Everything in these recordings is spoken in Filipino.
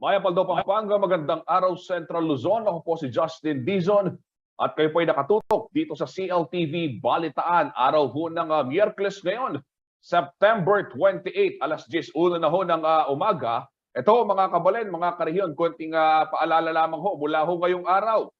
Maya Paldo, Pampanga, magandang araw Central Luzon. Ako po si Justin Dizon at kayo po ay nakatutok dito sa CLTV Balitaan. Araw ho ng Miyerkules ngayon, September 28, alas 10:01 na ho ng umaga. Ito mga kabalen, mga karehiyon, konting paalala lamang ho mula ho ngayong araw.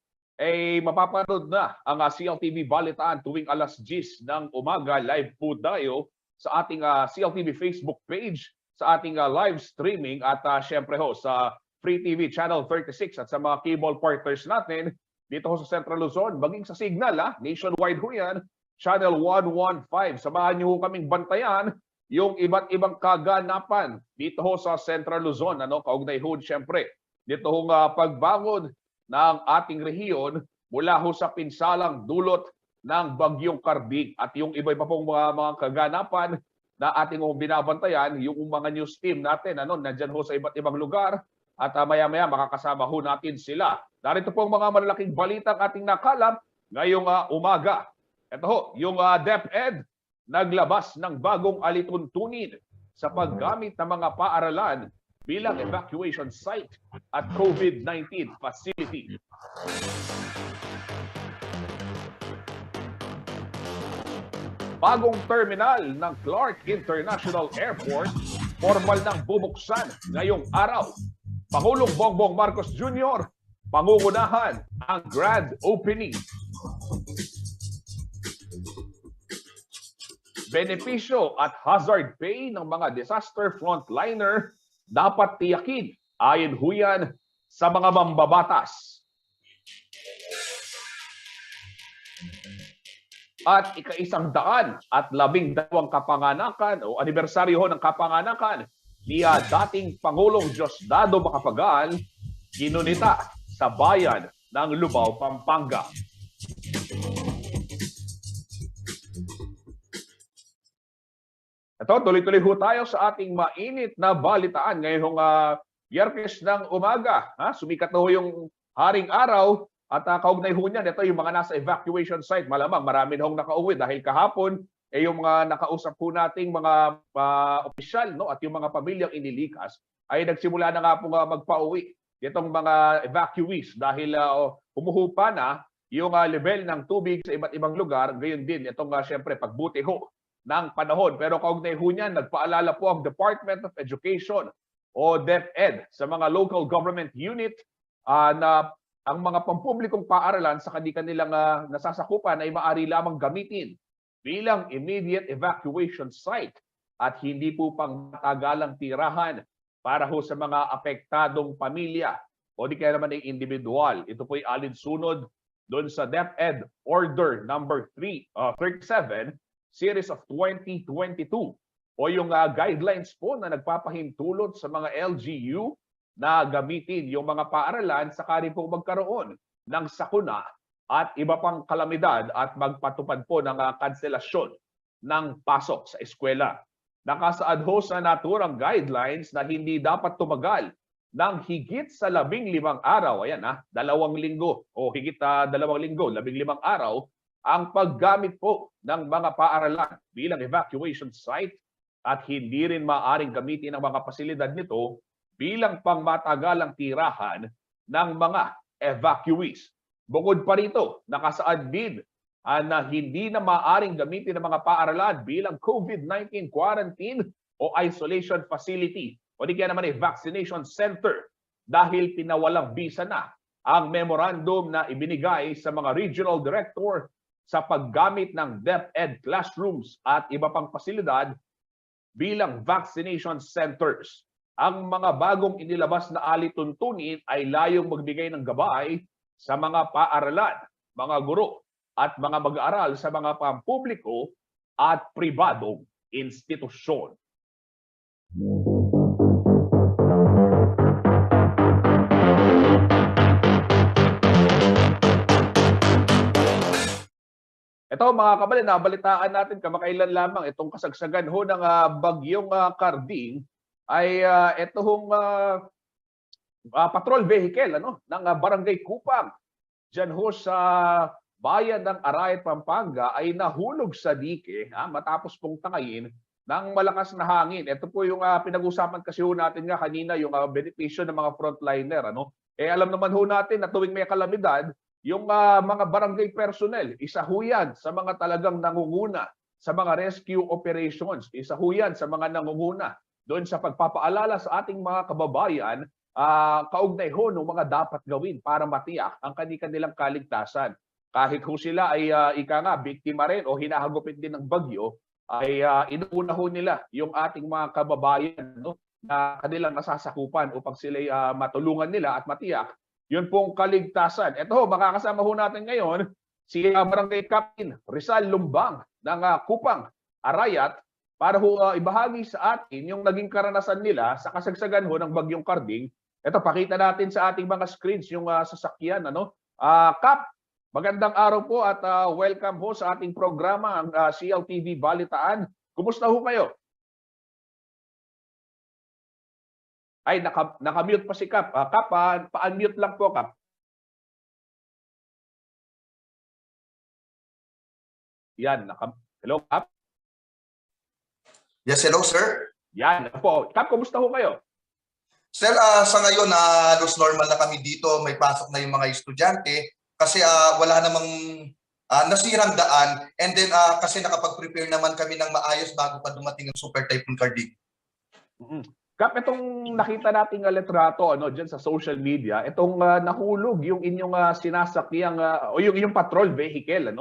Mapapanood na ang CLTV Balitaan tuwing alas 10 ng umaga. Live po tayo sa ating CLTV Facebook page, sa ating live streaming at syempre ho sa Free TV Channel 36 at sa mga cable partners natin dito ho sa Central Luzon, maging sa Signal, nationwide ho yan, Channel 115. Samahan niyo ho kaming bantayan yung iba't ibang kaganapan dito ho sa Central Luzon. Kaugnay ho syempre dito ho pagbangon ng ating rehiyon mula ho sa pinsalang dulot ng Bagyong Karbing at yung iba-iba pong mga kaganapan na ating binabantayan, yung mga news team natin, nandyan ho sa iba't ibang lugar at maya-maya makakasama ho natin sila. Narito pong mga malalaking balitang ating nakalap ngayong umaga. Ito ho, yung DepEd naglabas ng bagong alituntunin sa paggamit ng mga paaralan bilang evacuation site at COVID-19 facility. Bagong terminal ng Clark International Airport, formal nang bubuksan ngayong araw. Pangulong Bongbong Marcos Jr. pangungunahan ang grand opening. Benepisyo at hazard pay ng mga disaster frontliner dapat tiyakin ayon huyan sa mga mambabatas. At ika-112 kapanganakan o anibersaryo ho ng kapanganakan ni dating Pangulong Diosdado Macapagal ginunita sa bayan ng Lubao, Pampanga. Ito, tuloy-tuloy ho tayo sa ating mainit na balitaan ngayong Miyerkules ng umaga. Sumikat na ho yung haring araw. At kaugnay ho niyan, ito yung mga nasa evacuation site. Malamang marami na hong nakauwi dahil kahapon, yung mga nakausap po nating mga opisyal at yung mga pamilyang inilikas ay nagsimula na nga po magpauwi. Itong mga evacuees dahil humuhupa na yung level ng tubig sa iba't ibang lugar. Gayon din, itong syempre pagbuti ho ng panahon. Pero kaugnay ho niyan, nagpaalala po ang Department of Education o DepEd sa mga local government unit na ang mga pampublikong paaralan sa kanilang nasasakupan ay maaari lamang gamitin bilang immediate evacuation site at hindi po pang matagalang tirahan para ho sa mga apektadong pamilya o di kaya naman ay individual. Ito po ay alinsunod doon sa DepEd Order number 37 Series of 2022 o yung guidelines po na nagpapahintulot sa mga LGU na gamitin yung mga paaralan sakali po magkaroon ng sakuna at iba pang kalamidad at magpatupad po ng kanselasyon ng pasok sa eskwela. Nakasaad ho sa naturang guidelines na hindi dapat tumagal ng higit sa 15 araw. Ayan 2 linggo o higit 2 linggo, 15 araw ang paggamit po ng mga paaralan bilang evacuation site at hindi rin maaaring gamitin ang mga pasilidad nito bilang pangmatagalang tirahan ng mga evacuees. Bukod pa rito, nakasaad din na hindi na maaaring gamitin ng mga paaralan bilang COVID-19 quarantine o isolation facility o di kaya naman ay vaccination center dahil pinawalang bisa na ang memorandum na ibinigay sa mga regional director sa paggamit ng DepEd classrooms at iba pang pasilidad bilang vaccination centers. Ang mga bagong inilabas na alituntunin ay layong magbigay ng gabay sa mga paaralan, mga guro at mga mag-aaral sa mga pampubliko at pribadong institusyon. Ito mga kabalen, nabalitaan natin kamakailan lamang itong kasagsagan ho ng Bagyong Karbing ay ito hong patrol vehicle ng Barangay Kupang dyan ho sa bayan ng Arayat, Pampanga ay nahulog sa dike matapos pong tangayin ng malakas na hangin. Ito po yung pinag-usapan kasi ho natin nga kanina, yung benepisyo ng mga frontliner. Ano? Alam naman ho natin na tuwing may kalamidad, yung mga barangay personnel, isa ho yan sa mga talagang nangunguna sa mga rescue operations. Isa ho yan sa mga nangunguna doon sa pagpapaalala sa ating mga kababayan kaugnay ho ng mga dapat gawin para matiyak ang kanilang kaligtasan. Kahit ho sila ay ika nga, biktima rin o hinahagupit din ng bagyo, ay inuuna ho nila yung ating mga kababayan, no, na kanilang nasasakupan upang sila matulungan nila at matiyak yun pong kaligtasan. Ito ho, makakasama ho natin ngayon si Barangay Captain Rizal Lumbang ng Kupang, Arayat para ho ibahagi sa atin yung naging karanasan nila sa kasagsagan ho ng Bagyong Karding. Ito, pakita natin sa ating mga screens yung sasakyan. Ano? Kap, magandang araw po at welcome ho sa ating programa, ang CLTV Balitaan. Kumusta ho kayo? Ay, naka-mute pa si Kap. Kap, pa-unmute lang po, Kap. Yan, hello, Kap? Yes, hello, sir. Yan po. Kap, kumusta ho kayo? Sir, sa ngayon, halos normal na kami dito. May pasok na yung mga estudyante. Kasi wala namang nasirang daan, and then kasi nakapag-prepare naman kami ng maayos bago pa dumating ang Super Typhoon Karding. Kap, itong nakita nating litrato diyan sa social media, itong nahulog yung inyong sinasakyang o yung inyong patrol vehicle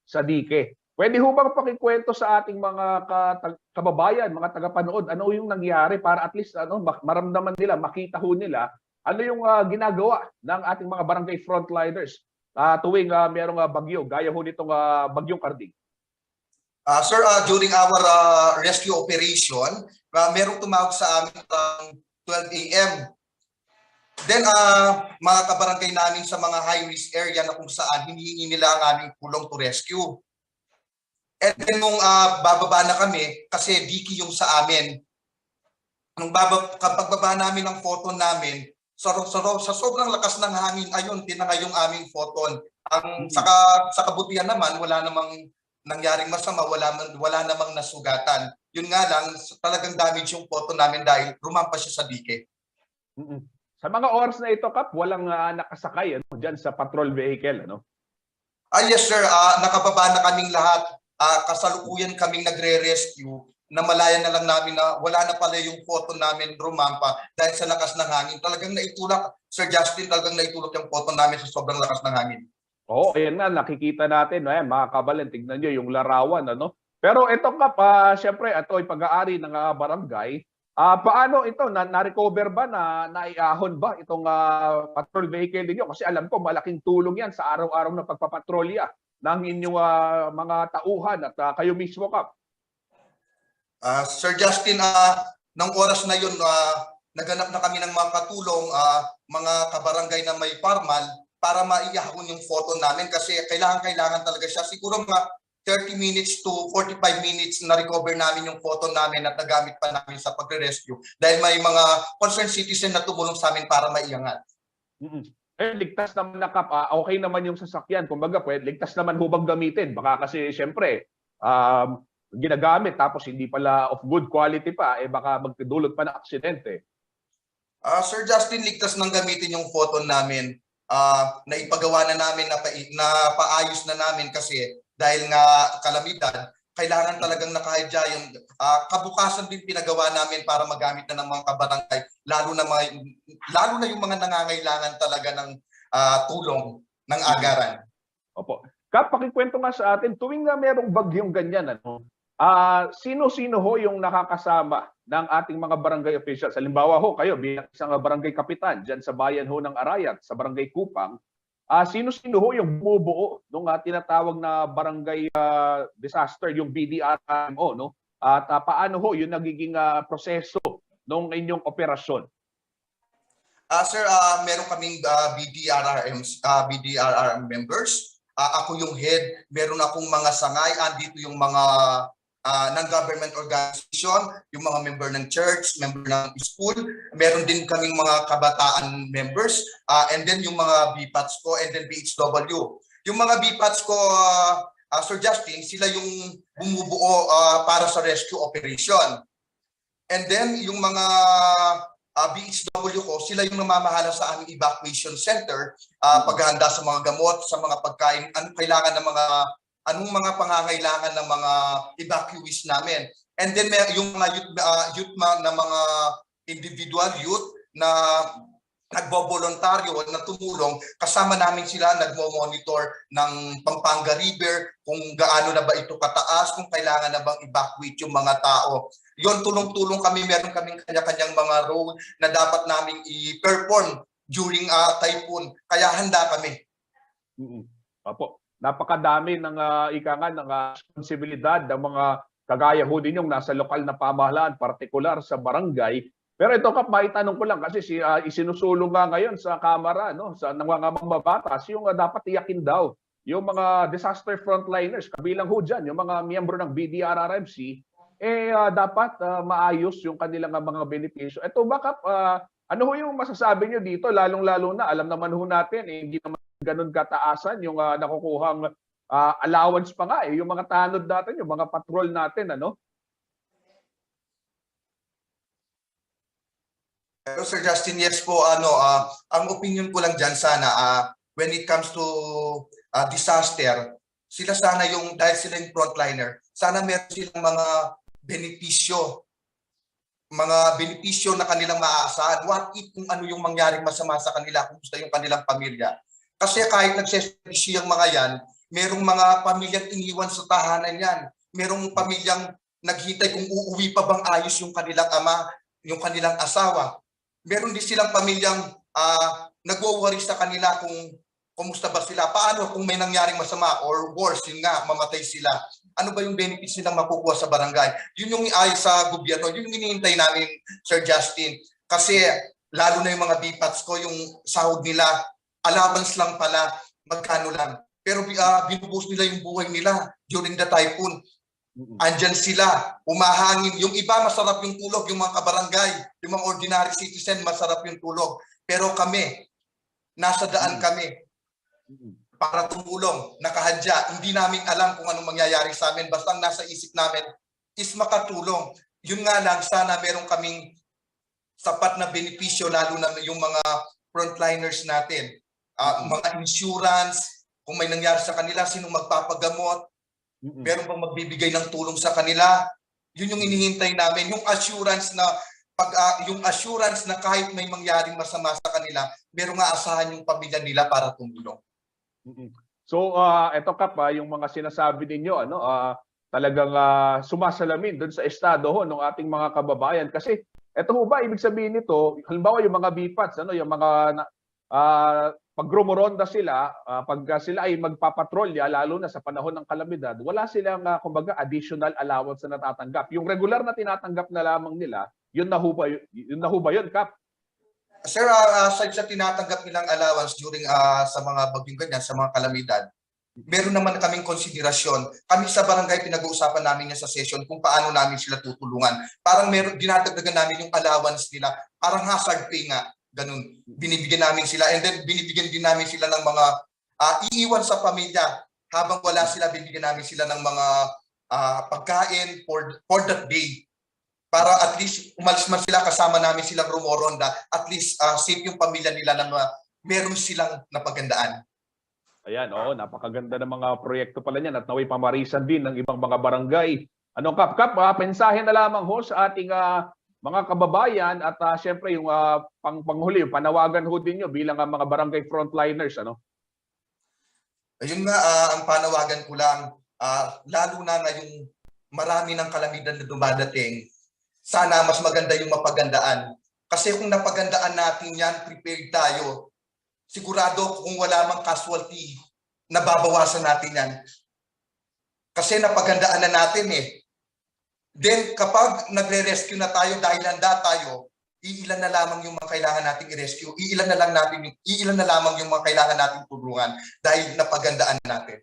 sa dike. Pwede ho bang pakikwento sa ating mga kababayan, mga tagapanood, ano yung nangyari para at least maramdaman nila, makita ho nila ano yung ginagawa ng ating mga barangay frontliners tuwing merong bagyo, gaya ho nitong Bagyong Karding? Sir, during our rescue operation, merong tumawag sa amin ng 12 a.m. Then, mga kabarangay namin sa mga high-risk area na kung saan hinihingi nila ang aming tulong to rescue. And then, nung bababa na kami, kasi diki yung sa amin, nung pagbaba namin ng photon namin, sa sobrang lakas ng hangin, ayun, tinangay yung aming photon. Sa kabutihan naman, wala namang nangyaring masama, wala namang nasugatan. Yun nga lang, talagang damage yung photon namin dahil rumampas siya sa dike. Sa mga oras na ito, Kap, walang nakasakay dyan sa patrol vehicle, Yes, sir. Nakababa na kaming lahat. Kasalukuyan kaming nagre-rescue. Namalayan na lang namin na wala na pala yung photo namin rumampa dahil sa lakas ng hangin. Talagang naitulak, Sir Justin, talagang naitulak yung photo namin sa sobrang lakas ng hangin. Oo, ayan nga, nakikita natin, mga kabalan, tignan nyo yung larawan. Pero ito, Kap, syempre, ito ay pag-aari ng barangay. Paano ito? Na-recover ba? Naiahon ba itong patrol vehicle ninyo? Kasi alam ko, malaking tulong yan sa araw-araw na pagpapatrolya ng inyong mga tauhan at kayo mismo, Kap. Sir Justin, ng oras na yun, naganap na kami ng mga katulong, mga kabarangay na may parmal para maiyahon yung photo namin kasi kailangan talaga siya. Siguro mga 30 minutes to 45 minutes na recover namin yung photo namin at nagamit pa namin sa pagre-rescue dahil may mga concerned citizen na tumulong sa amin para maiangat. Ligtas naman na, Kap. Okay naman yung sasakyan. Kumbaga, ligtas naman hubang gamitin. Baka kasi, syempre, ginagamit tapos hindi pala of good quality pa, baka magdulot pa ng aksidente. Sir Justin, ligtas nang gamitin yung photo namin. Naipagawa na namin, na paayos na namin kasi dahil nga kalamidad, kailangan talagang nakahidya yung kabukasan din pinagawa namin para magamit na ng mga kabarangay, lalo na yung mga nangangailangan talaga ng tulong ng agaran. Opo. Kap, pakikwento nga sa atin, tuwing na merong bagyong ganyan, sino-sino ho yung nakakasama ng ating mga barangay officials? Halimbawa ho, kayo bilang isang barangay kapitan dyan sa bayan ho ng Arayat, sa barangay Kupang, sino-sino ho yung bumubuo ng tinatawag na barangay disaster, yung BDRMO, at paano ho yung nagiging proseso ng inyong operasyon? Sir, meron kaming BDRRM members. Ako yung head, meron akong mga sangay, andito yung mga non-government organization, yung mga member ng church, member ng school, meron din kaming mga kabataan members, and then yung mga BPATs ko, and then BHW. Yung mga BPATs ko, Sir Justin, sila yung bumubuo para sa rescue operation. And then yung mga BHW ko, sila yung namamahala sa aming evacuation center, paghahanda sa mga gamot, sa mga pagkain, anong mga pangangailangan ng mga evacuees namin. And then yung mga youth na mga individual youth na nagbobolontaryo na tumulong, kasama namin sila, nagmo-monitor ng Pampanga River, kung gaano na ba ito kataas, kung kailangan na bang evacuate yung mga tao. Yon, tulong-tulong kami, meron kaming kanya-kanyang mga role na dapat naming i-perform during typhoon. Kaya handa kami. Opo. Napakadami ng ng responsibilidad ng mga kagaya ho din yung nasa lokal na pamahalaan, partikular sa barangay. Pero ito Kap, maitanong ko lang kasi isinusulong nga ngayon sa Kamara, no, sa mga mababatas, yung dapat iyakin daw yung mga disaster frontliners, kabilang ho dyan, yung mga miyembro ng BDRRMC, dapat maayos yung kanilang mga benepisyo. Ito ba Kap, ano ho yung masasabi nyo dito, lalong-lalo na, alam naman ho natin, hindi naman ganun kataasan yung nakukuhang allowance pa nga, yung mga tanod natin, yung mga patrol natin, ano? Pero Sir Justin, yes po, ang opinion ko lang dyan sana, when it comes to disaster, sila sana dahil sila yung frontliner, sana meron silang mga benepisyo na kanilang maaasahan. What if kung ano yung mangyaring masama sa kanila, kung gusto yung kanilang pamilya. Kasi kahit nagseservisyo yung mga yan, merong mga pamilyang iniwan sa tahanan yan. Merong pamilyang naghintay kung uuwi pa bang ayos yung kanilang ama, yung kanilang asawa. Meron din silang pamilyang nagwo-worry sa kanila kung kumusta ba sila. Paano kung may nangyaring masama or worse, yun nga, mamatay sila. Ano ba yung benefits nilang makukuha sa barangay? Yun yung ayos sa gobyerno. Yun yung hinihintay namin, Sir Justin. Kasi lalo na yung mga BPATs ko, yung sahod nila, allowance lang pala, magkano lang. Pero binubus nila yung buhay nila during the typhoon. Andyan sila, umahangin. Yung iba masarap yung tulog, yung mga kabarangay, yung mga ordinary citizen masarap yung tulog. Pero kami, nasa daan kami para tumulong, nakahadya. Hindi namin alam kung anong mangyayari sa amin. Basta ang nasa isip namin is makatulong. Yun nga lang, sana meron kaming sapat na benepisyo, lalo na yung mga frontliners natin. Mga insurance, kung may nangyari sa kanila, sino magpapagamot, meron bang magbibigay ng tulong sa kanila. Yun yung hinihintay namin, yung assurance na kahit may mangyaring masama sa kanila, merong aasahan yung pamilya nila para tumulong. So eto Kap, yung mga sinasabi ninyo, talagang sumasalamin doon sa estado ho ng ating mga kababayan, kasi eto ho ba ibig sabihin nito, halimbawa yung mga BPATs, yung mga pag rumoronda sila, pag sila ay magpapatrolya, lalo na sa panahon ng kalamidad, wala silang kumbaga additional allowance na natatanggap. Yung regular na tinatanggap na lamang nila, yun na ho ba yun, Kap? Sir, aside sa tinatanggap nilang allowance during sa mga bagyong ganyan, sa mga kalamidad, meron naman kaming konsiderasyon. Kami sa barangay, pinag-uusapan namin yan sa session kung paano namin sila tutulungan. Parang dinadagdagan namin yung allowance nila. Parang hazard pay nga. Ganun, binibigyan namin sila, and then binibigyan din namin sila ng mga iiwan sa pamilya. Habang wala sila, binibigyan namin sila ng mga pagkain for that day. Para at least umalis man sila, kasama namin silang rumoronda, at least safe yung pamilya nila na meron silang napagandaan. Ayan, napakaganda ng mga proyekto pala niyan at naway pamarisan din ng ibang mga barangay. Kap, pensahe na lamang ho sa ating mga kababayan at syempre yung panghuli, yung panawagan ho din nyo bilang mga barangay frontliners, Ayun nga, ang panawagan ko lang, lalo na ngayong marami ng kalamidad na dumadating, sana mas maganda yung mapagandaan. Kasi kung napagandaan natin yan, prepared tayo, sigurado kung wala mang casualty, nababawasan natin yan. Kasi napagandaan na natin Then kapag nagre-rescue na tayo dahil handa tayo, iilan na lamang yung mga kailangan nating i-rescue, iilan na lamang yung mga kailangan nating tulungan dahil napagandaan natin.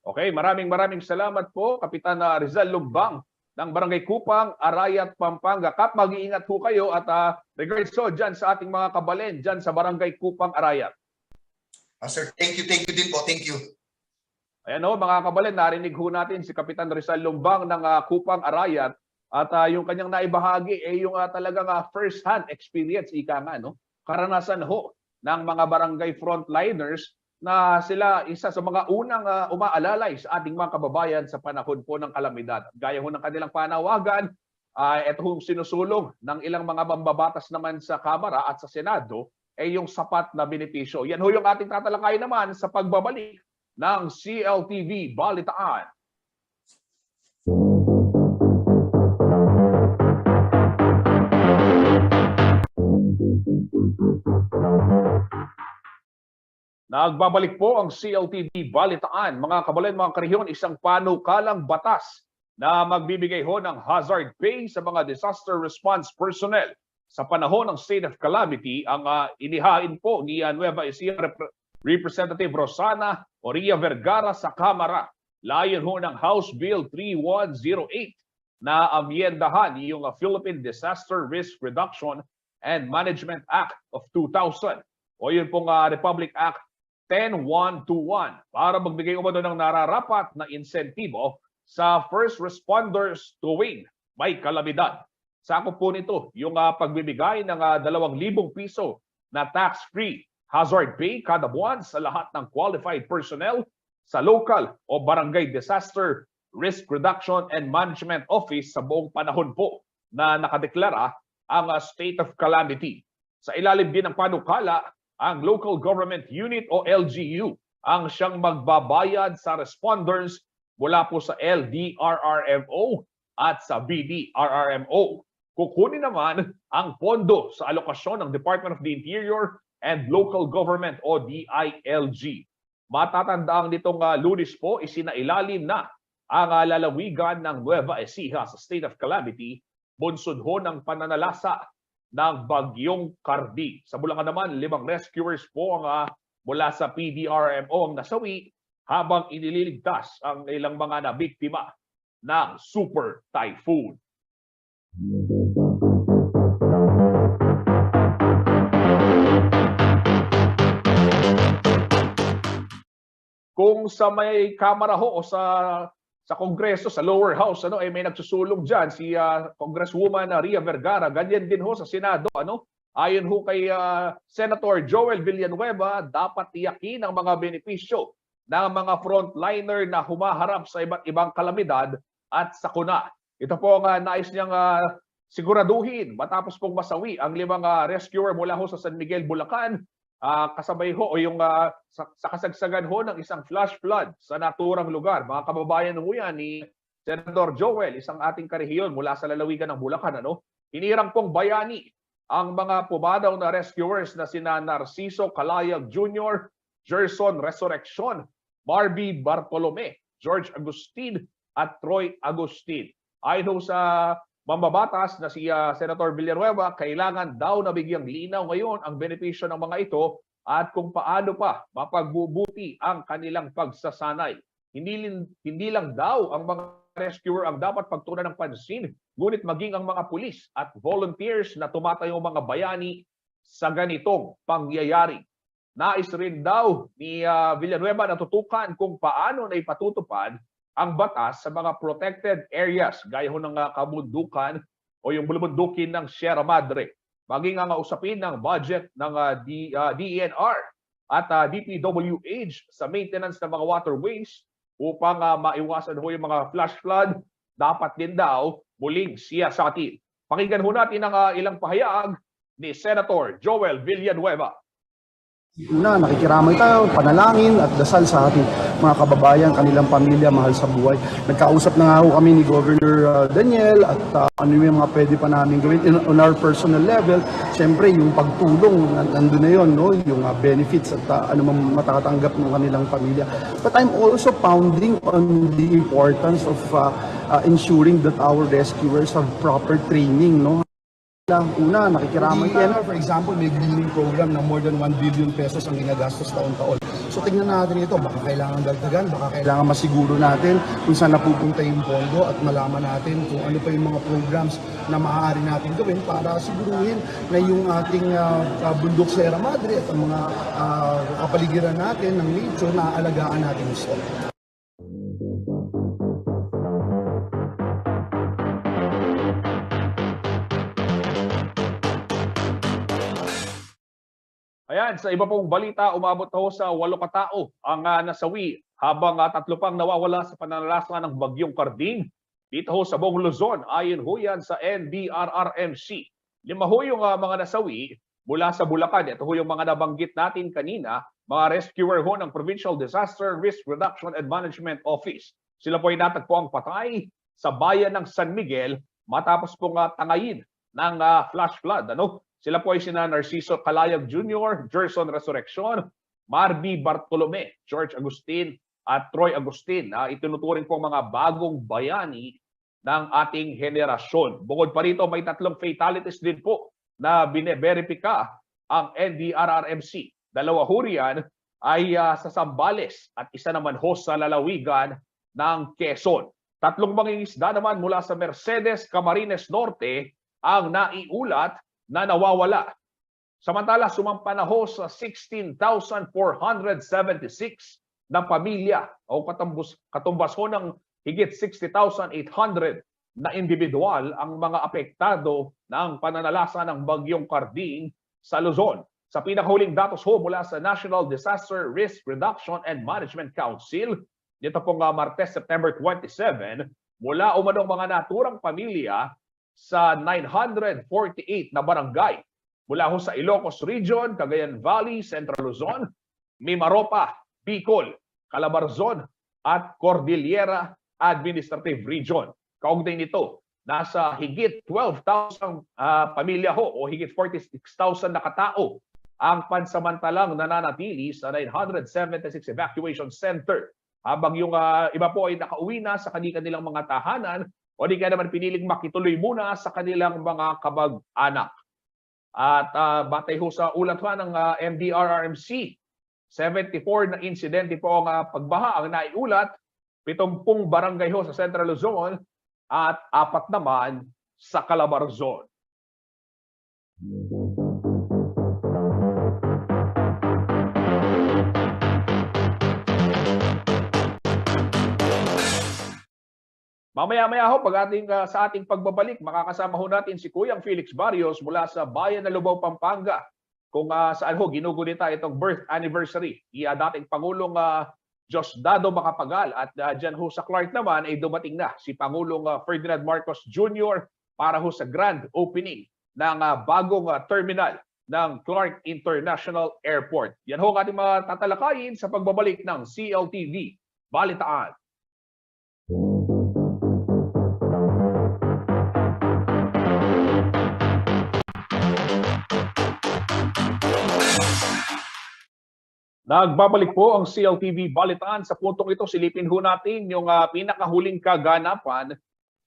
Okay, maraming salamat po, Kapitan Rizal Lumbang ng Barangay Kupang, Arayat, Pampanga. Kap, mag-iingat po kayo at regards dyan sa ating mga kabalen dyan sa Barangay Kupang, Arayat. Sir, thank you din po. Thank you. Ayan o, mga kababayan, narinig ho natin si Kapitan Rizal Lumbang ng Kupang Arayat at yung kanyang naibahagi ay yung talagang first-hand experience, ika nga, no? Karanasan ho ng mga barangay frontliners na sila isa sa mga unang umaalalay sa ating mga kababayan sa panahon po ng kalamidad. Gaya ho ng kanilang panawagan, ito hong sinusulong ng ilang mga mambabatas naman sa Kamara at sa Senado ay yung sapat na benepisyo. Yan ho yung ating tatalakayin naman sa pagbabalik ng CLTV Balitaan. Nagbabalik po ang CLTV Balitaan. Mga kababayan, mga karehiyon, isang panukalang batas na magbibigay ho ng hazard pay sa mga disaster response personnel sa panahon ng state of calamity ang inihain po ni Nueva Ecija Representative Rosana Oria Vergara sa Kamara. Layon ho ng House Bill 3108 na amyendahan yung Philippine Disaster Risk Reduction and Management Act of 2000 o yun pong Republic Act 10121 para magbigay umano ng nararapat na insentibo sa first responders tuwing may kalamidad. Sakop po nito yung pagbibigay ng 2,000 piso na tax-free hazard pay kada buwan sa lahat ng qualified personnel sa local o barangay disaster risk reduction and management office sa buong panahon po na nakadeklara ang state of calamity. Sa ilalim din ng panukala, ang local government unit o LGU ang siyang magbabayad sa responders mula po sa LDRRMO at sa BDRRMO. Kukunin naman ang pondo sa alokasyon ng Department of the Interior and Local Government o DILG. Matatandaang nitong Lunes po, isinailalim na ang lalawigan ng Nueva Ecija sa state of calamity, bunsod ho ng pananalasa ng Bagyong Cardi. Sa Bulacan naman, 5 rescuers po ang mula sa PDRMO ang nasawi habang inililigtas ang ilang mga nabiktima ng super typhoon. Kung sa may Kamara ho o sa Kongreso, sa lower house, ay may nagsusulong dyan si Congresswoman Ria Vergara, ganyan din ho sa Senado. Ayon ho kay Senator Joel Villanueva, dapat tiyakin ang mga benepisyo ng mga frontliner na humaharap sa iba't ibang kalamidad at sakuna. Ito po ang nais niyang siguraduhin matapos pong masawi ang 5 rescuer mula ho sa San Miguel, Bulacan. Kasabay ho o yung sa kasagsagan ho ng isang flash flood sa naturang lugar. Mga kababayan ho yan ni Senator Joel, isang ating karehiyon mula sa lalawigan ng Bulacan. Hinirang pong bayani ang mga pumadaw na rescuers na sina Narciso Calayag Jr., Gerson Resurrection, Barbie Bartolome, George Agustin at Troy Agustin. Ayon ho sa mambabatas na si Senator Villanueva, kailangan daw na bigyang linaw ngayon ang benepisyo ng mga ito at kung paano pa mapagbubuti ang kanilang pagsasanay. Hindi lang daw ang mga rescuer ang dapat pagtuunan ng pansin, ngunit maging ang mga pulis at volunteers na tumatayong mga bayani sa ganitong pangyayari. Nais rin daw ni Villanueva na tutukan kung paano na ipatutupad ang batas sa mga protected areas gaya ho ng kabundukan o yung bulubundukin ng Sierra Madre. Maging ang usapin ng budget ng DENR at DPWH sa maintenance ng mga waterways upang maiwasan ho yung mga flash flood, dapat din daw muling siyasatin. Pakinggan ho natin ang ilang pahayag ni Senator Joel Villanueva. Una, nakikiramay tayo, panalangin at dasal sa ating mga kababayan, kanilang pamilya, mahal sa buhay. Nagkausap na nga ho kami ni Governor Daniel at ano yung mga pwede pa namin gawin on our personal level. Siyempre, yung pagtulong, nandun na yun, no? Yung benefits at ano matakatanggap ng kanilang pamilya. But I'm also pounding on the importance of ensuring that our rescuers have proper training, no? Una, nakikiramay yan. For example, may greening program na more than 1 billion pesos ang ginagastos taon-taon. So tingnan natin ito, baka kailangan dagdagan, baka kailangan masiguro natin kung saan napupunta yung pondo at malaman natin kung ano pa yung mga programs na maaari natin gawin para siguruhin na yung ating bundok Sierra Madre at ang mga kapaligiran natin ng nature na aalagaan natin gusto. Yan, sa iba pong balita, umabot ho sa 8 katao ang nasawi habang 3 pang nawawala sa pananalasa ng bagyong Karding dito ho sa buong Luzon. Ayon ho yan sa NDRRMC. 5 ho yung mga nasawi mula sa Bulacan. Ito ho yung mga nabanggit natin kanina, mga rescuer ho ng Provincial Disaster Risk Reduction and Management Office. Sila po ay natagpuang patay sa bayan ng San Miguel matapos pong tangayin ng flash flood. Sila po ay sina Narciso Calayag Jr., Gerson Resurrection, Marby Bartolome, George Agustin at Troy Agustin. Itinuturing po mga bagong bayani ng ating henerasyon. Bukod pa rito, may 3 fatalities din po na bineverifika ang NDRRMC. 2 ho riyan ay sa Zambales at isa naman ho sa lalawigan ng Quezon. 3 mangingisda naman mula sa Mercedes, Camarines Norte ang naiulat na nawawala. Samantala, sumampa na ho sa 16,476 na pamilya o katumbas ho ng higit 60,800 na individual ang mga apektado ng pananalasa ng bagyong Karding sa Luzon. Sa pinakahuling datos ho mula sa National Disaster Risk Reduction and Management Council, dito pong Martes, September 27, mula umanong mga naturang pamilya sa 948 na barangay mula ho sa Ilocos Region, Cagayan Valley, Central Luzon, Mimaropa, Bicol, Calabarzon at Cordillera Administrative Region. Kaugnay nito, nasa higit 12,000 pamilya ho o higit 46,000 na katao ang pansamantalang nananatili sa 976 evacuation center. Habang yung iba po ay nakauwi na sa kanilang mga tahanan o di kaya naman piniling makituloy muna sa kanilang mga kamag-anak. At batay ho sa ulat ng MDRRMC, 74 na insidente po ang pagbaha ang naiulat, 70 barangay ho sa Central Luzon at 4 naman sa Calabarzon. Mamaya-maya ho, sa ating pagbabalik, makakasama ho natin si Kuyang Felix Barrios mula sa bayan ng Lubao, Pampanga, kung saan ho ginugunita itong birth anniversary ni dating Pangulong Diosdado Macapagal. At dyan ho sa Clark naman ay dumating na si Pangulong Ferdinand Marcos Jr. para ho sa grand opening ng bagong terminal ng Clark International Airport. Yan ho ang ating mga tatalakayin sa pagbabalik ng CLTV Balitaan. Nagbabalik po ang CLTV Balitaan. Sa puntong ito, silipin ho natin yung pinakahuling kaganapan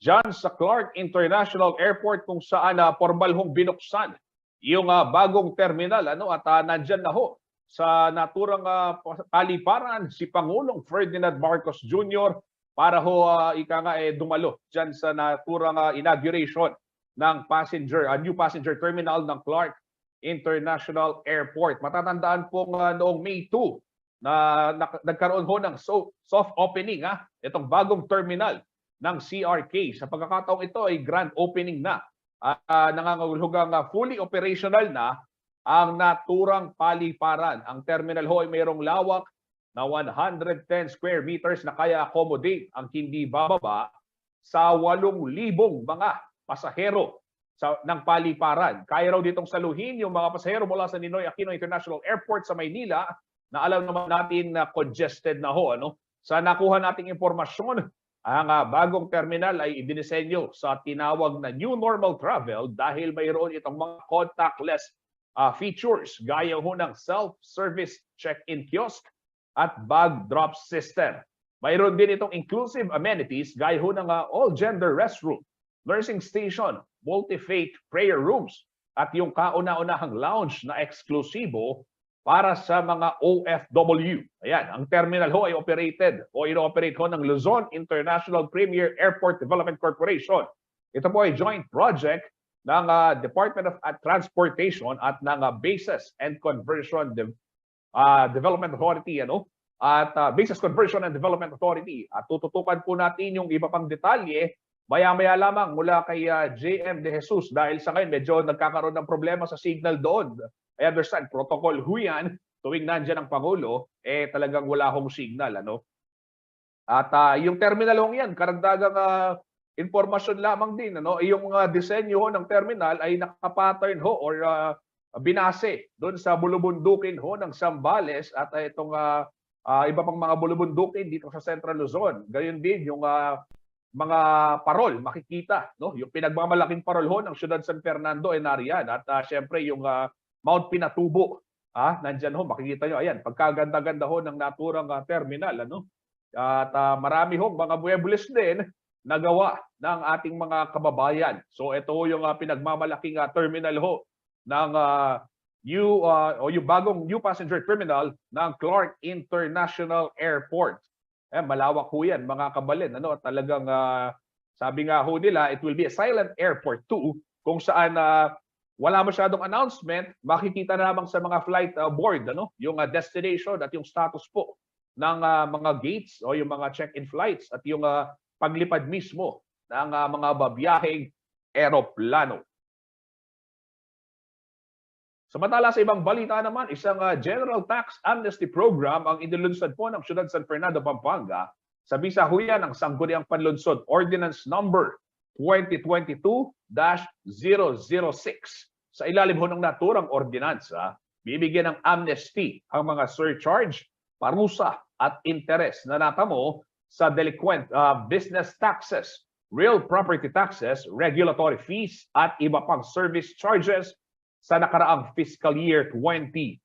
dyan sa Clark International Airport kung saan formal hong binuksan yung bagong terminal. At nandyan na ho sa naturang paliparan si Pangulong Ferdinand Marcos Jr. para ho dumalo dyan sa naturang inauguration ng new passenger terminal ng Clark International Airport. Matatandaan po noong May 2 na nagkaroon ho ng soft opening itong bagong terminal ng CRK. Sa pagkakataong ito ay grand opening na. Nangangahulugang fully operational na ang naturang paliparan. Ang terminal ho ay mayroong lawak na 110 square meters na kaya accommodate ang hindi bababa sa 8,000 mga pasahero ng paliparan. Kaya raw ditong saluhin yung mga pasahero mula sa Ninoy Aquino International Airport sa Maynila na alam naman natin na congested na ho. Sa nakuha nating impormasyon, ang bagong terminal ay idinisenyo sa tinawag na New Normal Travel dahil mayroon itong mga contactless features gaya ho ng self-service check-in kiosk at bag drop system. Mayroon din itong inclusive amenities gaya ho ng all-gender restroom, nursing station, multi-faith prayer rooms at yung kauna-unahang lounge na eksklusibo para sa mga OFW. Ayan, ang terminal ho ay operated o ino-operate ho ng Luzon International Premier Airport Development Corporation. Ito po ay joint project ng Department of Transportation at ng Bases and Conversion Development Authority, at Bases Conversion and Development Authority. At tututukan po natin yung iba pang detalye maya-maya lamang mula kay JM De Jesus dahil sa ngayon medyo nagkakaroon ng problema sa signal doon. I understand, protocol ho yan, tuwing nandyan ang Pangulo, talagang wala hong signal. Ano? At yung terminal hong yan, karagdagang informasyon lamang din. Ano? Yung disenyo ho ng terminal ay nakapattern ho or binase doon sa bulubundukin ho ng Zambales at itong iba pang mga bulubundukin dito sa Central Luzon. Gayon din yung mga parol makikita, no? Yung pinagmamalaking parol ho ng Ciudad San Fernando ay nariyan at syempre yung Mount Pinatubo, nandiyan ho makikita nyo, ayan, pagkaganda-ganda ho ng naturang terminal, ano? At marami hong mga muebles din nagawa ng ating mga kababayan. So ito ho yung pinagmamalaking terminal ho ng yung bagong new passenger terminal ng Clark International Airport. Malawak ho yan, mga kabalin. Ano? Talagang sabi nga ho nila, it will be a silent airport too, kung saan wala masyadong announcement, makikita na lamang sa mga flight board, ano? Yung destination at yung status po ng mga gates o yung mga check-in flights at yung paglipad mismo ng mga babiyaheng eroplano. Samantala sa ibang balita naman, isang General Tax Amnesty Program ang inilunsad po ng Ciudad San Fernando, Pampanga sa bisa ho yan ng Sangguniang Panlunsod Ordinance Number 2022-006. Sa ilalim ho ng naturang ordinansa, bibigyan ng amnesty ang mga surcharge, parusa at interes na natamo sa delinquent business taxes, real property taxes, regulatory fees at iba pang service charges sa nakaraang fiscal year 2021.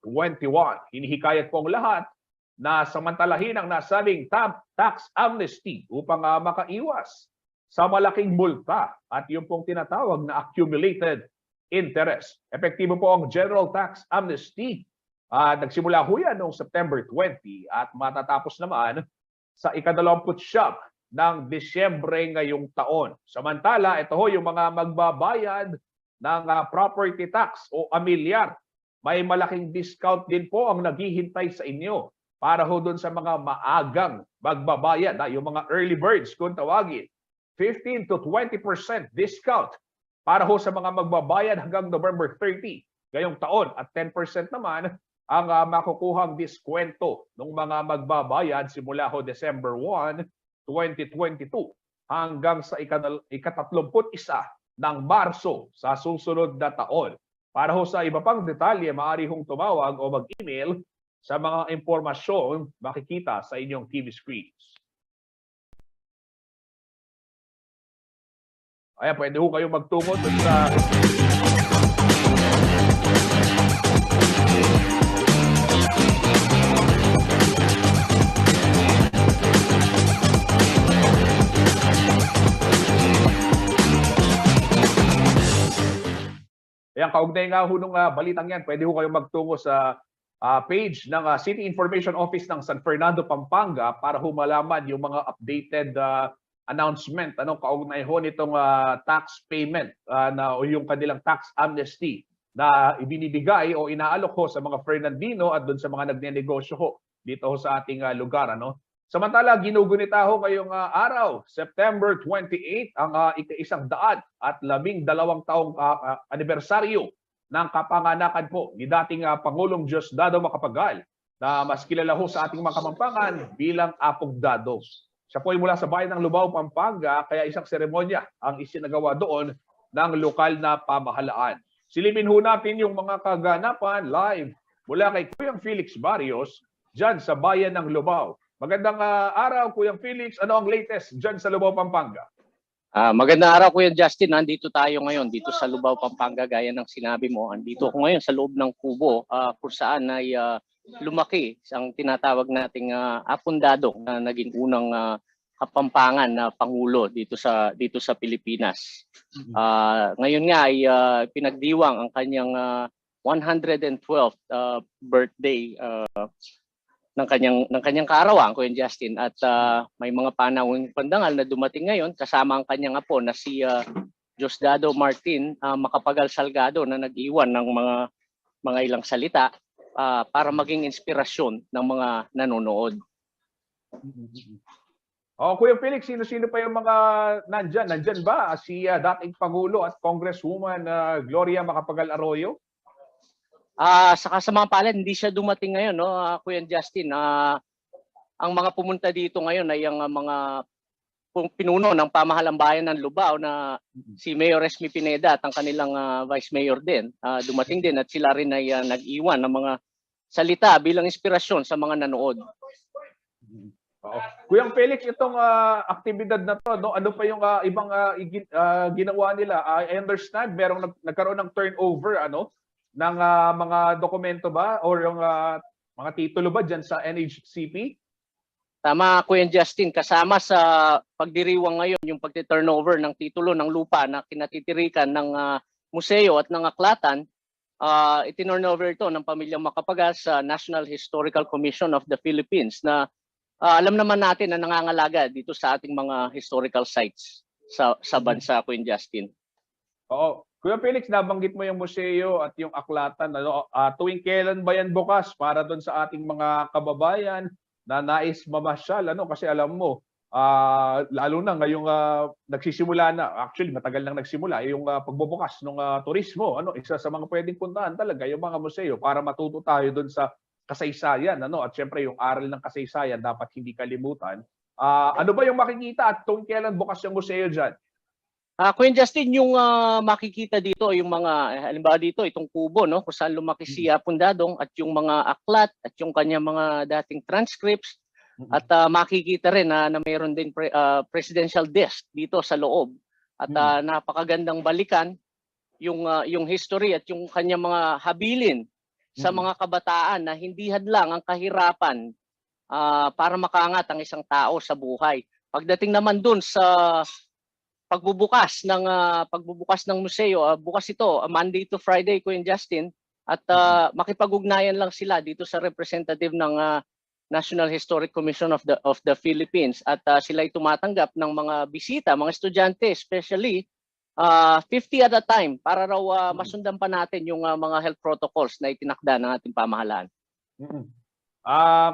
Hinihikayat po ang lahat na samantalahin ang nasabing tax amnesty upang makaiwas sa malaking multa at yung pong tinatawag na accumulated interest. Epektibo po ang General Tax Amnesty. Nagsimula ho yan noong September 20 at matatapos naman sa ika-29 ng Disyembre ngayong taon. Samantala, ito ho yung mga magbabayad ng property tax o amilyar. May malaking discount din po ang naghihintay sa inyo para ho doon sa mga maagang magbabayad, yung mga early birds kung tawagin. 15 to 20% discount para ho sa mga magbabayad hanggang November 30 ngayong taon at 10% naman ang makukuhang diskwento ng mga magbabayad simula ho December 1, 2022 hanggang sa ika-31 ng Marso sa susunod na taon. Para ho sa iba pang detalye, maaari hong tumawag o mag-email sa mga impormasyon makikita sa inyong TV screens. Ayan, pwede ho kayong magtungo sa Ayan, kaugnay nga ho nung balitang yan, pwede ho kayong magtungo sa page ng City Information Office ng San Fernando, Pampanga para ho malaman yung mga updated announcement, kaugnay ho nitong tax payment o yung kanilang tax amnesty na ibinibigay o inaalok ho sa mga Fernandino at doon sa mga nagnenegosyo ho dito ho sa ating lugar. Samantala, ginugunita ho ngayong araw, September 28, ang ika-100 at 12 taong anibersaryo ng kapanganakan po ni dating Pangulong Diosdado Macapagal na mas kilala ho sa ating mga Kapampangan bilang Apog Dado. Siya po ay mula sa bayan ng Lubao, Pampanga, kaya isang seremonya ang isinagawa doon ng lokal na pamahalaan. Silipin ho natin yung mga kaganapan live mula kay Kuyang Felix Barrios dyan sa bayan ng Lubao. Magandang araw, Kuyang Felix. Ano ang latest dyan sa Lubao, Pampanga? Magandang araw, Kuya Justin. Nandito tayo ngayon dito sa Lubao, Pampanga. Gaya ng sinabi mo, andito ako ngayon sa loob ng kubo kung saan ay lumaki ang tinatawag nating apondado na naging unang kapampangan na Pangulo dito sa Pilipinas. Ngayon nga ay pinagdiwang ang kanyang 112th birthday ng kanyang kaarawan, Kuya Justin, at may mga panahong pandangal na dumating ngayon kasama ang kanyang apo na si Diosdado Martin Macapagal Salgado na nag-iwan ng mga ilang salita para maging inspirasyon ng mga nanonood. Kuya Felix, sino-sino pa yung mga nandyan? Nandyan ba si dating Pangulo at Congresswoman Gloria Macapagal Arroyo? Saka sa mga palad, hindi siya dumating ngayon, no, Kuya Justin. Ang mga pumunta dito ngayon ay ang mga pinuno ng pamahalang bayan ng Lubao na si Mayor Esme Pineda at ang kanilang Vice Mayor din. Dumating din at sila rin ay nag-iwan ng mga salita bilang inspirasyon sa mga nanood. Oo. Kuyang Felix, itong aktibidad na to, no, ano pa yung ibang ginawa nila? I understand merong nagkaroon ng turnover ng mga dokumento ba or yung mga titulo ba dyan sa NHCP? Tama, Kuya Justin, kasama sa pagdiriwang ngayon yung pagti-turnover ng titulo ng lupa na kinatitirikan ng museo at ng aklatan. Itinurnover ito ng pamilyang Macapagal sa National Historical Commission of the Philippines na alam naman natin na nangangalaga dito sa ating mga historical sites sa bansa, Kuya Justin. Oo. Kuya Felix, nabanggit mo yung museo at yung aklatan. Tuwing kailan ba yan bukas para doon sa ating mga kababayan na nais mamasyal? Kasi alam mo, lalo na ngayong nagsisimula na, actually matagal nang nagsimula, yung pagbubukas ng turismo. Isa sa mga pwedeng puntahan talaga yung mga museo para matuto tayo doon sa kasaysayan. At syempre yung aral ng kasaysayan dapat hindi kalimutan. Ano ba yung makikita at tuwing kailan bukas yung museo dyan? Kuya Justin, yung makikita dito, yung mga, halimbawa dito, itong kubo, no, kung saan lumaki si Apundadong at yung mga aklat at yung kanya mga dating transcripts at makikita rin na mayroon din presidential desk dito sa loob at napakagandang balikan yung history at yung kanya mga habilin sa mga kabataan na hindi hadlang ang kahirapan para makaangat ang isang tao sa buhay. Pagdating naman dun sa pagbubukas ng museo, bukas ito Monday to Friday, Kuya Justin, at makipag-ugnayan lang sila dito sa representative ng National Historic Commission of the Philippines at sila ay tumatanggap ng mga bisita, mga estudyante, especially 50 at a time para raw masundan pa natin yung mga health protocols na itinakda ng ating pamahalaan.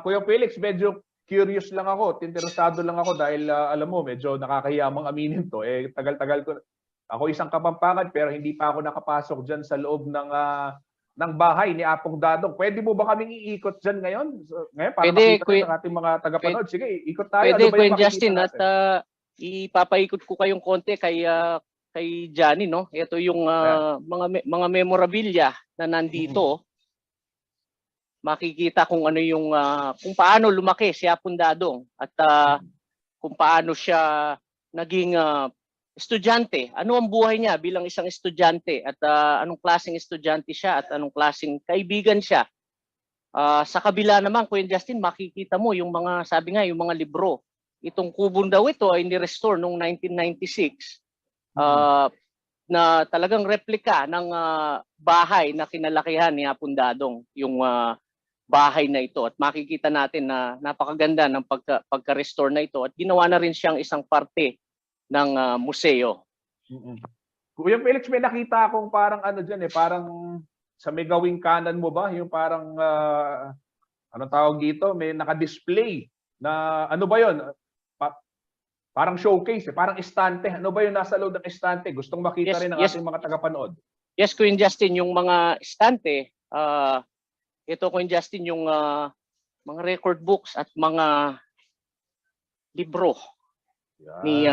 Kuya Felix, medyo curious lang ako, interesado lang ako dahil alam mo, medyo nakakahiyamang aminin to. Tagal-tagal ko. Ako isang Kapampangan pero hindi pa ako nakapasok dyan sa loob ng bahay ni Apong Dadong. Pwede mo ba kaming iikot dyan ngayon? Para makita ng ating mga tagapanood. Sige, ikot tayo. Pwede, ano ba Kuya Justin, at ipapaikot ko kayong konti kay Johnny, no? Ito yung mga memorabilia na nandito. Makikita kung ano yung kung paano lumaki si Apundadong at kung paano siya naging estudyante. Ano ang buhay niya bilang isang estudyante at anong klaseng estudyante siya at anong klaseng kaibigan siya. Sa kabila naman, Kuya Justin, makikita mo yung mga, sabi nga, yung mga libro. Itong kubong daw ito ay ni-restore noong 1996 na talagang replika ng bahay na kinalakihan ni Apundadong, yung bahay na ito, at makikita natin na napakaganda ng pagka-restore na ito at ginawa na rin siyang isang parte ng museo. Kuya Felix, may nakita akong parang dyan parang sa may gawing kanan mo ba, yung parang anong tawag dito, may naka-display na ano ba yun? Parang showcase, parang estante. Ano ba yung nasa loob ng estante? Gustong makita rin ng ating mga tagapanood. Yes, Kuya Justin, yung mga estante, ito, Kuya Justin, yung mga record books at mga libro ni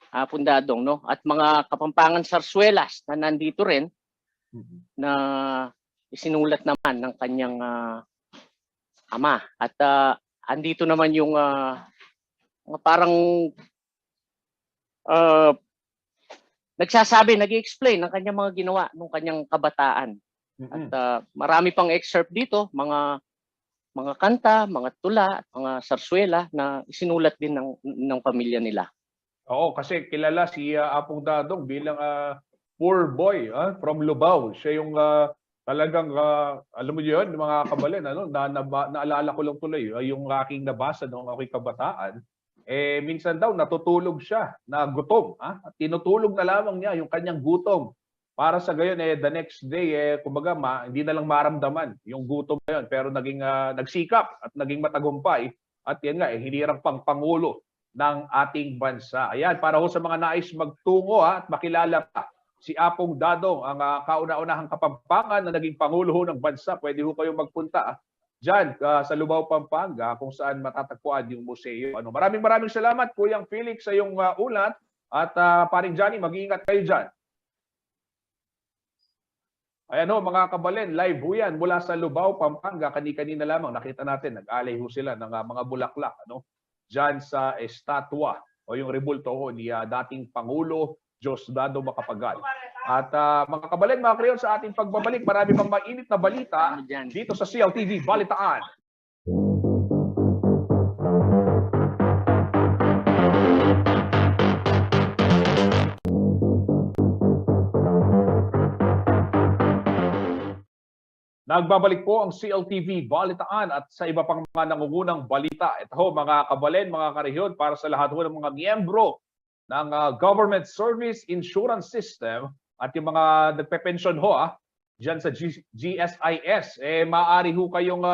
Apundadong, no? At mga Kapampangan sarsuelas na nandito rin na isinulat naman ng kanyang ama. At andito naman yung parang nagsasabi, nag-i-explain ng kanyang mga ginawa nung kanyang kabataan. At marami pang excerpt dito, mga kanta, mga tula, mga sarsuela na isinulat din ng pamilya nila. Oo, kasi kilala si Apong Dadong bilang poor boy from Lubao. Siya yung talagang, alam mo yun, mga kabalin, naalala ko lang tuloy, yung aking nabasa noong ako'y kabataan, minsan daw natutulog siya na gutom. At tinutulog na lamang niya yung kanyang gutom. Para sa gayon, the next day, kumbaga, hindi na lang maramdaman yung gutom na yun. Pero naging nagsikap at naging matagumpay. At yan nga, hinirang pang pangulo ng ating bansa. Ayan, para ho sa mga nais magtungo at makilala pa si Apong Dadong, ang kauna-unahang Kapampangan na naging Pangulo ho ng bansa. Pwede ho kayong magpunta dyan sa Lubao, Pampanga, kung saan matatagpuan yung museo. Maraming salamat, Kuyang Felix, sa iyong ulat. At paring Johnny, mag-iingat kayo dyan. Ayan ho, mga kabalen, live ho yan mula sa Lubao, Pampanga. Kanina lamang nakita natin, nag-alay ho sila ng mga bulaklak dyan sa estatwa o yung rebulto ho ni dating Pangulo Diosdado Macapagal. At mga kabalen, mga kreyon, sa ating pagbabalik, marami pang mainit na balita dito sa CLTV Balitaan. Nagbabalik po ang CLTV Balitaan at sa iba pang mga nangungunang balita. Ito ho, mga kabalen, mga karehyon, para sa lahat ho ng mga miyembro ng Government Service Insurance System at yung mga nagpe-pension ho dyan sa GSIS, maaari ho kayong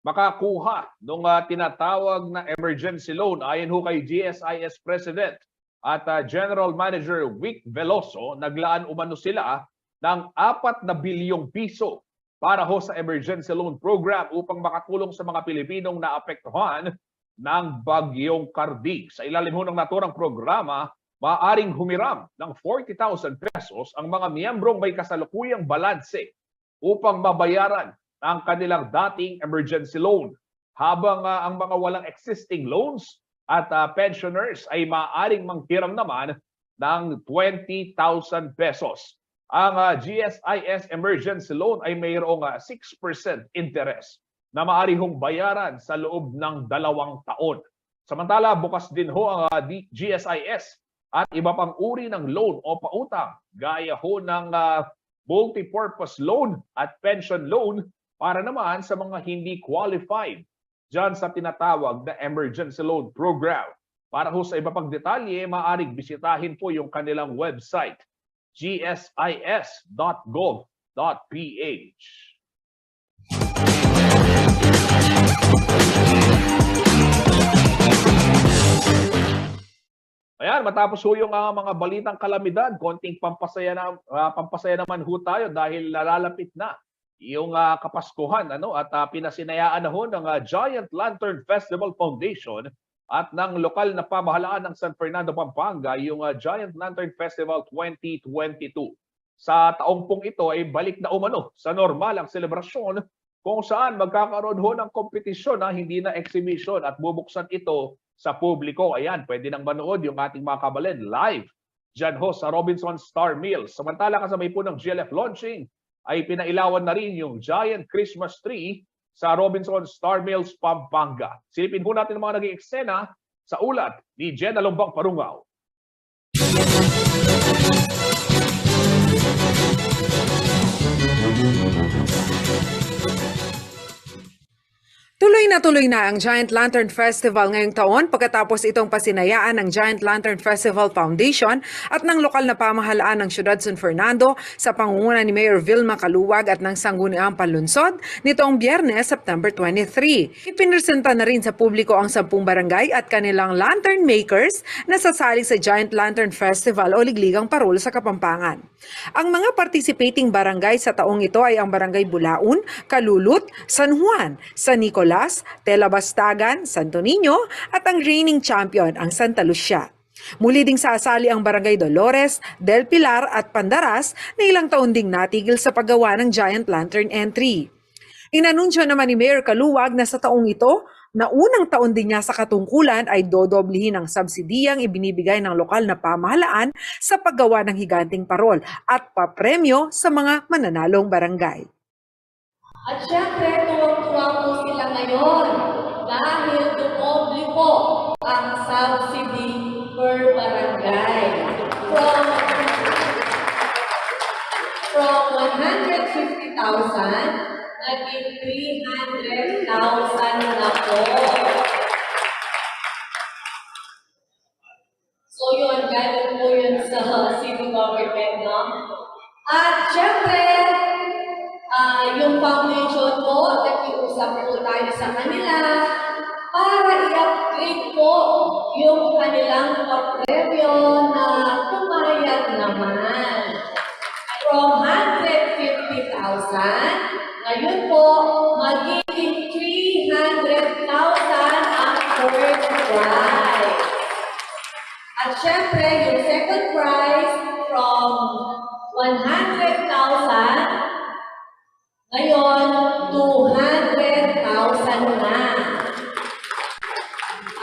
makakuha ng tinatawag na emergency loan. Ayon ho kay GSIS President at General Manager Vic Veloso, naglaan umano sila ng 4 na bilyong piso para ho sa emergency loan program upang makatulong sa mga Pilipinong naapektuhan ng Bagyong Cardi. Sa ilalim ho ng naturang programa, maaaring humiram ng 40,000 pesos ang mga miyembrong may kasalukuyang balanse upang mabayaran ang kanilang dating emergency loan. Habang ang mga walang existing loans at pensioners ay maaaring manghiram naman ng 20,000 pesos. Ang GSIS emergency loan ay mayroong 6% interest na maaari hong bayaran sa loob ng 2 taon. Samantala, bukas din ho ang GSIS at iba pang uri ng loan o pautang gaya ho ng multi-purpose loan at pension loan para naman sa mga hindi qualified dyan sa tinatawag na emergency loan program. Para ho sa iba pang detalye, maaaring bisitahin po yung kanilang website, gsis.gov.ph. Ayan, matapos ho yung mga balitang kalamidad, konting pampasaya naman ho tayo dahil nalalapit na yung Kapaskuhan at pinasinayaan na ho ng Giant Lantern Festival Foundation at ng lokal na pamahalaan ng San Fernando, Pampanga, yung Giant Lantern Festival 2022. Sa taong pong ito ay balik na umano sa normal ang selebrasyon kung saan magkakaroon ho ng kompetisyon hindi na exhibition at bubuksan ito sa publiko. Ayan, pwede nang manood yung ating mga kabalen live dyan ho sa Robinson Star Mills. Samantala kasabay po ng GLF launching ay pinailawan na rin yung giant Christmas tree sa Robinson Star Mills, Pampanga. Silipin po natin ang mga naging eksena sa ulat ni Jenna Lombang Parungaw. Tuloy na ang Giant Lantern Festival ngayong taon pagkatapos itong pasinayaan ng Giant Lantern Festival Foundation at ng lokal na pamahalaan ng Siyudad San Fernando sa pangunguna ni Mayor Vilma Caluwag at ng Sangguniang Panlunsod nitong Biyernes, September 23. Ipinresenta na rin sa publiko ang 10 barangay at kanilang lantern makers na sasali sa Giant Lantern Festival o Ligligang Parol sa Kapampangan. Ang mga participating barangay sa taong ito ay ang Barangay Bulaun, Kalulut, San Juan, San Nicolas, Telabastagan, Santo Niño at ang reigning champion ang Santa Lucia. Muli ding sasali ang Barangay Dolores, Del Pilar at Pandaras na ilang taon ding natigil sa paggawa ng Giant Lantern entry. Inanunsyo naman ni Mayor Caluwag na sa taong ito, na unang taon din niya sa katungkulan ay dodoblihin ang subsidiyang ibinibigay ng lokal na pamahalaan sa paggawa ng higanting parol at papremyo sa mga mananalong barangay. At syempre, tuwang-tuwa po sila ngayon dahil dumoble po ang subsidy per barangay. From 150,000, naging 300,000 na po. So yun, galing po yun sa city government, no? At syempre, yung foundation po, nakiusap po tayo sa kanila para i-upgrade po yung kanilang papremyo na pumayag naman. syempre, yung second prize from 100,000, ngayon 200,000 na.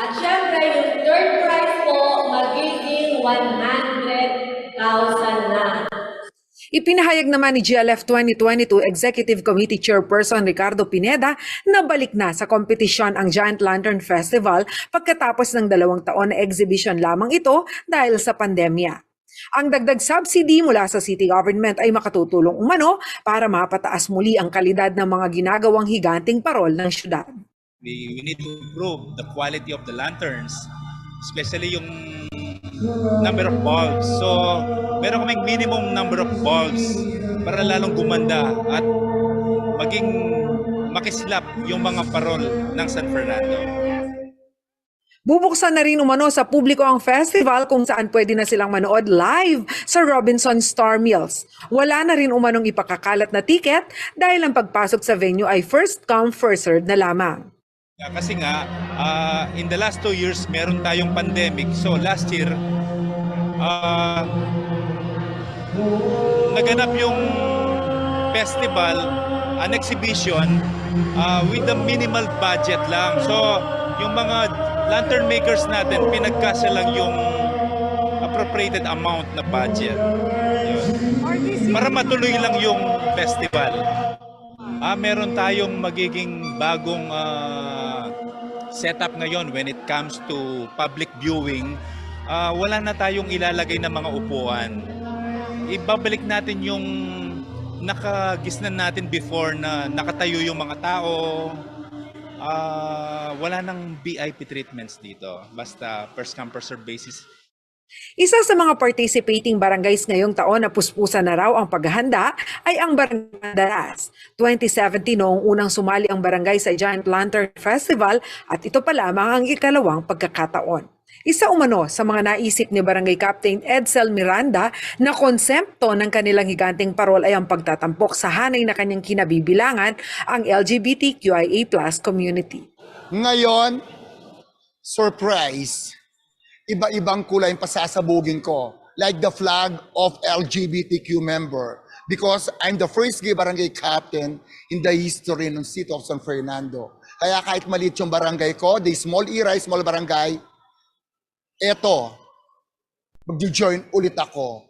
At syempre, yung third prize po, magiging 100,000 na. Ipinahayag naman ni GLF 2022 Executive Committee Chairperson Ricardo Pineda na balik na sa kompetisyon ang Giant Lantern Festival pagkatapos ng 2 taon na exhibition lamang ito dahil sa pandemya. Ang dagdag subsidy mula sa city government ay makatutulong umano para mapataas muli ang kalidad ng mga ginagawang higanting parol ng syudad. We need to improve the quality of the lanterns, especially yung number of bulbs. So, meron kaming minimum number of bulbs para lalong gumanda at maging makislap yung mga parol ng San Fernando. Bubuksan na rin umano sa publiko ang festival kung saan pwede na silang manood live sa Robinson Star Mills. Wala na rin umanong ipakakalat na tiket dahil ang pagpasok sa venue ay first come, first served na lamang. Kasi nga, in the last 2 years, meron tayong pandemic. So last year, naganap yung festival, an exhibition, with a minimal budget lang. So yung mga lantern makers natin, pinagkasa lang yung appropriated amount na budget. Yun. Para matuloy lang yung festival. Meron tayong magiging bagong setup ngayon when it comes to public viewing. Wala na tayong ilalagay na mga upuan. Ibabalik natin yung nakagisnan natin before na nakatayo yung mga tao. Wala nang VIP treatments dito. Basta first come first serve basis. Isa sa mga participating barangays ngayong taon na puspusan na raw ang paghahanda ay ang Barangay Mandaras. 2017 noong unang sumali ang barangay sa Giant Lantern Festival at ito pa lamang ang ikalawang pagkakataon. Isa umano sa mga naisip ni Barangay Captain Edsel Miranda na konsepto ng kanilang higanting parol ay ang pagtatampok sa hanay na kanyang kinabibilangan ang LGBTQIA+ community. Ngayon, surprise! Iba-ibang kulay ang pasasabugin ko, like the flag of LGBTQ member, because I'm the first gay barangay captain in the history ng city of San Fernando. Kaya kahit maliit yung barangay ko, the small Iray, small barangay, eto, mag-join ulit ako.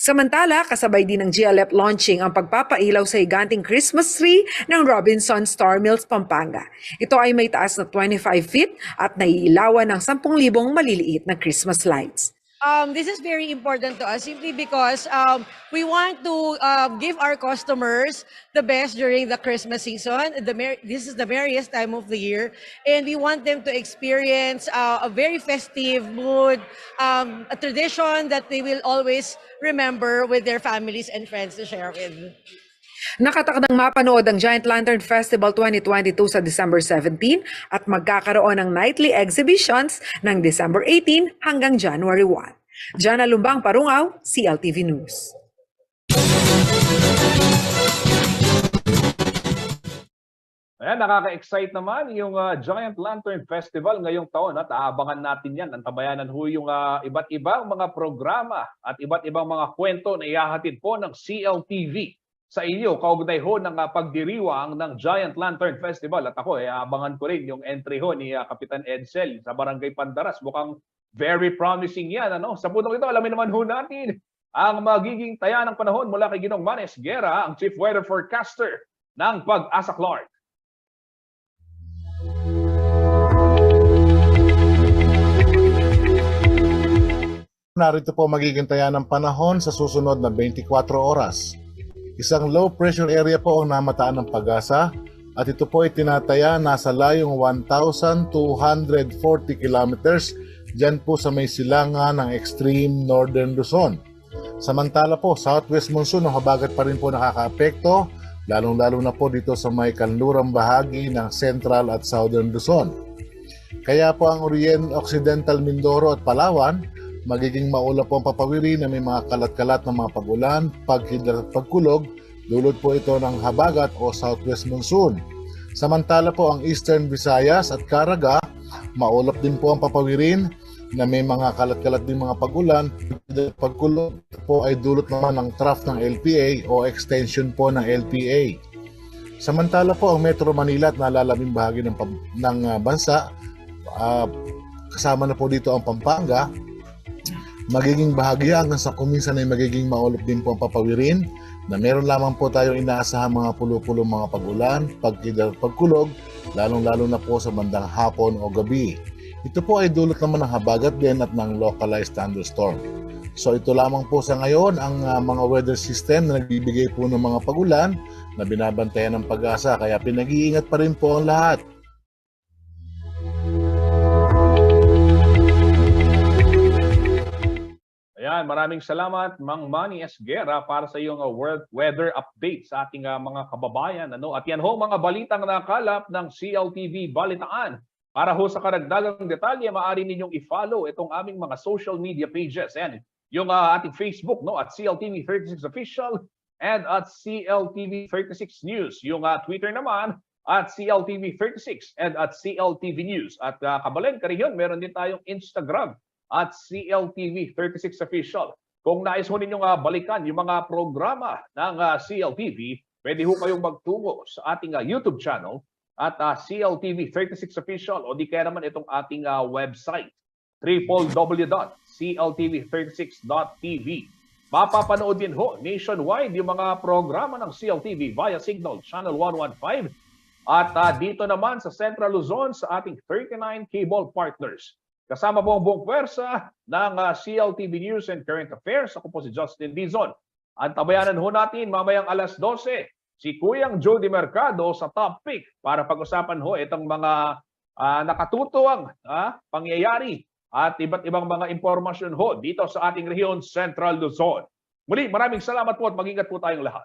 Samantala, kasabay din ng GLF launching ang pagpapailaw sa higanting Christmas tree ng Robinson Star Mills, Pampanga. Ito ay may taas na 25 feet at naiilawan ng 10,000 maliliit na Christmas lights. This is very important to us simply because we want to give our customers the best during the Christmas season. This is the merriest time of the year, and we want them to experience a very festive mood, a tradition that they will always remember with their families and friends to share with. Nakatakdang mapanood ang Giant Lantern Festival 2022 sa December 17 at magkakaroon ng nightly exhibitions ng December 18 hanggang January 1. Jana Lumbang Parungaw, CLTV News. Ayan, nakaka-excite naman yung Giant Lantern Festival ngayong taon at aabangan natin yan. Antabayanan ho yung iba't ibang mga programa at iba't ibang mga kwento na ihahatid po ng CLTV sa inyo, kaugnay ho ng pagdiriwang ng Giant Lantern Festival. At ako, abangan ko rin yung entry ho ni Kapitan Edsel sa Barangay Pandaras. Mukhang very promising yan. Ano? Sa punong ito, alamin naman ho natin ang magiging taya ng panahon mula kay Ginong Manes Guerra, ang Chief Weather Forecaster ng Pag-asa Clark. Narito po magiging taya ng panahon sa susunod na 24 oras. Isang low pressure area po ang namataan ng Pag-asa at ito po ay tinataya nasa layong 1,240 kilometers dyan po sa may silangan ng extreme northern Luzon. Samantala po, southwest monsoon ng habagat pa rin po nakakaapekto, lalong-lalo na po dito sa may kanlurang bahagi ng central at southern Luzon. Kaya po ang Occidental Mindoro at Palawan, magiging maulap po ang papawiri na may mga kalat-kalat na mga pag-ulan, paghidrat at pagkulog, dulot po ito ng habagat o southwest monsoon. Samantala po ang Eastern Visayas at Caraga, maulap din po ang papawirin, na may mga kalat-kalat din mga pag-ulan. Pagkulog po ay dulot naman ng trough ng LPA o extension po ng LPA. Samantala po ang Metro Manila at nalalabing bahagi ng bansa, kasama na po dito ang Pampanga, magiging bahagi hanggang sa kuminsan ay magiging maulap din po ang papawirin na meron lamang po tayong inaasahang mga pulo-pulo mga pag-ulan, pagkulog, lalong-lalo na po sa bandang hapon o gabi. Ito po ay dulot naman ng habagat din at ng localized thunderstorm. So ito lamang po sa ngayon ang mga weather system na nagbibigay po ng mga pag-ulan na binabantayan ng Pag-asa, kaya pinag-iingat pa rin po ang lahat. Ayan, maraming salamat Mang Manny Esguera para sa iyong world weather update sa ating mga kababayan. At yan ho mga balitang nakalap ng CLTV Balitaan. Para ho sa karagdagang detalye, maaari ninyong i-follow itong aming mga social media pages. Ayan, yung ating Facebook at CLTV 36 Official and at CLTV 36 News. Yung Twitter naman at CLTV 36 and at CLTV News. At kabalin ka rin yun, meron din tayong Instagram at CLTV 36 Official. Kung nais ho ninyong balikan yung mga programa ng CLTV, pwede ho kayong magtungo sa ating YouTube channel at CLTV 36 Official o di kaya naman itong ating website www.cltv36.tv. Mapapanood din ho nationwide yung mga programa ng CLTV via Signal Channel 115 at dito naman sa Central Luzon sa ating 39 cable partners. Kasama po ang buong pwersa ng CLTV News and Current Affairs. Ako po si Justin Dizon. Antabayanan ho natin mamayang alas 12 si Kuyang Jody Mercado sa Top Pick para pag-usapan ho itong mga nakatutuwang pangyayari at iba't ibang mga impormasyon ho dito sa ating rehiyon Central Luzon. Muli, maraming salamat po at mag-ingat po tayong lahat.